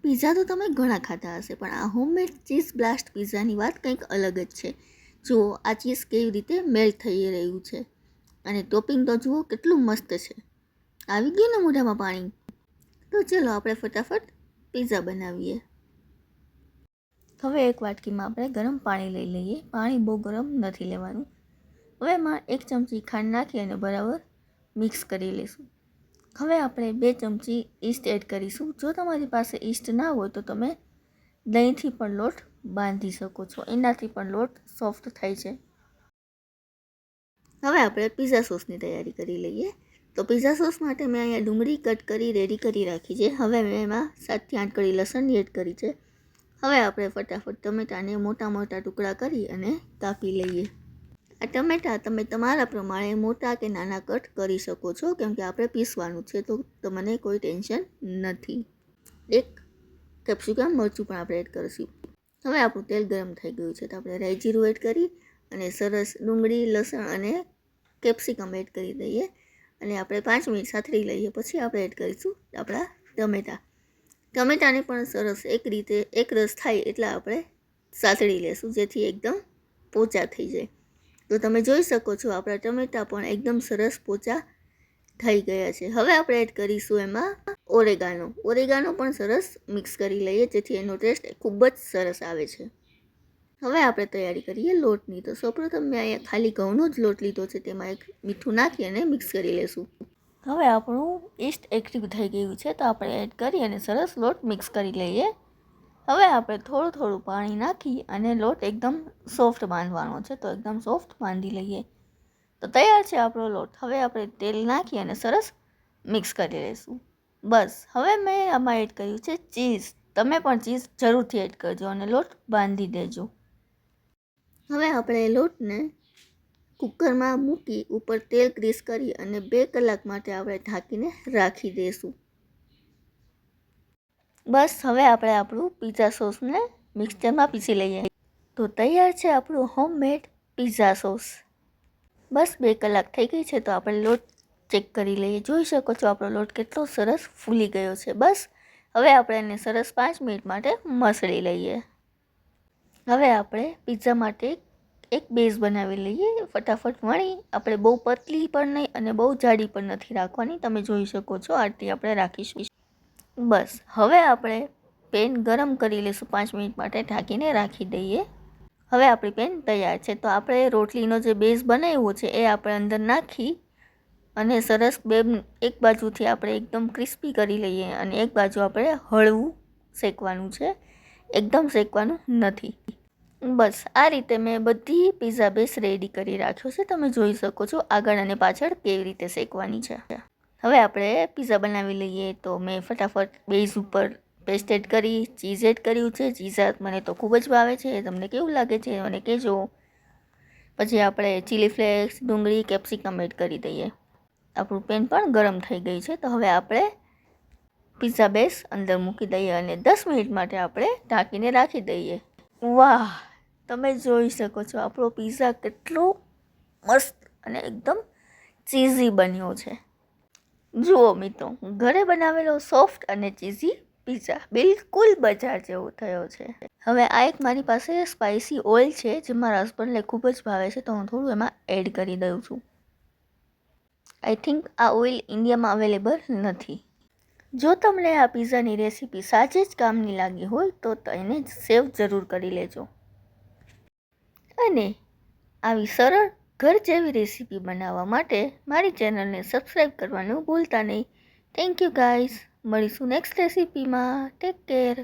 Pizza તો તમે ઘણા ખાતા હશે, પણ આ હોમમેડ ચીઝ બ્લાસ્ટ પિઝાની વાત કંઈક અલગ જ છે. જુઓ આ ચીઝ કેવી રીતે મેલ્ટ થઈ રહ્યું છે, અને ટોપિંગ તો જુઓ કેટલું મસ્ત છે. આવી ગયું ને મોઢામાં પાણી. તો ચલો આપણે ફટાફટ પિઝા બનાવીએ. હવે એક વાટકીમાં આપણે ગરમ પાણી લઈ લઈએ. પાણી બહુ ગરમ નથી લેવાનું. હવે એમાં 1 ચમચી ખાંડ નાખી અને બરાબર મિક્સ કરી લઈશું. હવે આપણે 2 ચમચી ઈસ્ટ એડ કરીશું. જો તમારી પાસે ઈસ્ટ ના હોય તો તમે દહીંથી પણ લોટ બાંધી શકો છો, એનાથી પણ લોટ સોફ્ટ થાય છે. હવે આપણે પિઝા સોસની તૈયારી કરી લઈએ. તો પિઝા સોસ માટે મેં અહીંયા ડુંગળી કટ કરી રેડી કરી રાખી છે. હવે મેં એમાં 7 થી 8 કળી લસણની એડ કરી છે. હવે આપણે ફટાફટ ટમેટાને મોટા મોટા ટુકડા કરી અને કાપી લઈએ. આ ટમેટા તમે તમારા પ્રમાણે મોટા કે નાના કટ કરી શકો છો, કેમ કે આપણે પીસવાનું છે તો તમને કોઈ ટેન્શન નથી. 1 કેપ્સિકમ મરચું પણ આપણે એડ કરીશું. હવે આપણું તેલ ગરમ થઈ ગયું છે તો આપણે રાઈ જીરું એડ કરી અને સરસ ડુંગળી, લસણ અને કેપ્સિકમ એડ કરી દઈએ અને આપણે 5 મિનિટ સાતળી લઈએ. પછી આપણે એડ કરીશું આપણા ટમેટા. ટમેટાને પણ સરસ એક રસ થાય એટલા આપણે સાતળી લેશું, જેથી એકદમ પોચા થઈ જાય. તો તમે જોઈ શકો છો આપણા ટમેટા પણ એકદમ સરસ પોચા થઈ ગયા છે. હવે આપણે એડ કરીશું એમાં ઓરેગાનો પણ સરસ મિક્સ કરી લઈએ, જેથી એનો ટેસ્ટ ખૂબ જ સરસ આવે છે. હવે આપણે તૈયારી કરીએ લોટની. તો સૌપ્રથમ મેં અહીંયા ખાલી ઘઉંનો જ લોટ લીધો છે, તેમાં એક મીઠું નાખી અને મિક્સ કરી લેશું. હવે આપણું ઈસ્ટ એક્ટિવ થઈ ગયું છે તો આપણે એડ કરી અને સરસ લોટ મિક્સ કરી લઈએ. હવે આપણે થોડું પાણી નાખી અને લોટ એકદમ સોફ્ટ બાંધવાનો છે, તો એકદમ સોફ્ટ બાંધી લઈએ. તો તૈયાર છે આપણો લોટ. હવે આપણે તેલ નાખી અને સરસ મિક્સ કરી લઈશું. બસ હવે મેં આમાં એડ કર્યું છે ચીઝ. તમે પણ ચીઝ જરૂરથી એડ કરજો અને લોટ બાંધી દેજો. હવે આપણે લોટને કુકરમાં મૂકી ઉપર તેલ ગ્રીસ કરી અને 2 કલાક માટે આપણે ઢાંકીને રાખી દઈશું. બસ હવે આપણે આપણું પિઝા સોસને મિક્સચરમાં પીસી લઈએ. તો તૈયાર છે આપણું હોમમેડ પિઝા સોસ. બસ 2 કલાક થઈ ગઈ છે તો આપણે લોટ ચેક કરી લઈએ. જોઈ શકો છો આપણો લોટ કેટલો સરસ ફૂલી ગયો છે. બસ હવે આપણે એને સરસ 5 મિનિટ માટે મસળી લઈએ. હવે આપણે પિઝા માટે એક બેઝ બનાવી લઈએ. ફટાફટ વણી આપણે બહુ પતલી પણ નહીં અને બહુ જાડી પણ નથી રાખવાની. તમે જોઈ શકો છો આટલી આપણે રાખીશું. બસ હવે આપણે પેન ગરમ કરી લઈશું. 5 મિનિટ માટે ઢાંકીને રાખી દઈએ. હવે આપણી પેન તૈયાર છે. તો આપણે રોટલીનો જે બેઝ બનાવ્યો છે એ આપણે અંદર નાખી અને સરસ એક બાજુથી આપણે એકદમ ક્રિસ્પી કરી લઈએ અને એક બાજુ આપણે હળવું શેકવાનું છે, એકદમ શેકવાનું નથી. બસ આ રીતે મેં બધી પિઝા બેઝ રેડી કરી રાખ્યો છે. તમે જોઈ શકો છો આગળ અને પાછળ કેવી રીતે શેકવાની છે. હવે આપણે પિઝા બનાવી લઈએ. તો મેં ફટાફટ બેઝ ઉપર પેસ્ટ એડ કરી, ચીઝ એડ કર્યું છે. ચીઝ મને તો ખૂબ જ ભાવે છે. તમને કેવું લાગે છે મને કહેજો. પછી આપણે ચીલી ફ્લેક્સ, ડુંગળી, કેપ્સિકમ એડ કરી દઈએ. આપણું પેન પણ ગરમ થઈ ગઈ છે. તો હવે આપણે પિઝા બેઝ અંદર મૂકી દઈએ અને 10 મિનિટ માટે આપણે ઢાંકીને રાખી દઈએ. વાહ, તમે જોઈ શકો છો આપણો પિઝા કેટલો મસ્ત અને એકદમ ચીઝી બન્યો છે. જુઓ મિત્રો, ઘરે બનાવેલો સોફ્ટ અને ચીઝી પિઝા બિલકુલ બજાર જેવો થયો છે. હવે આ એક મારી પાસે સ્પાઇસી ઓઇલ છે જે મારા હસબન્ડને ખૂબ જ ભાવે છે, તો હું થોડું એમાં એડ કરી દઉં છું. આઈ થિંક આ ઓઇલ ઇન્ડિયામાં અવેલેબલ નથી. જો તમને આ પિઝાની રેસીપી સાચે જ કામની લાગી હોય તો એને સેવ જરૂર કરી લેજો. અને આવી સરળ ઘર જેવી રેસીપી બનાવવા માટે મારી ચેનલને સબસ્ક્રાઈબ કરવાનું ભૂલતા નહીં. Thank you guys. મળીશું નેક્સ્ટ રેસીપીમાં. Take care.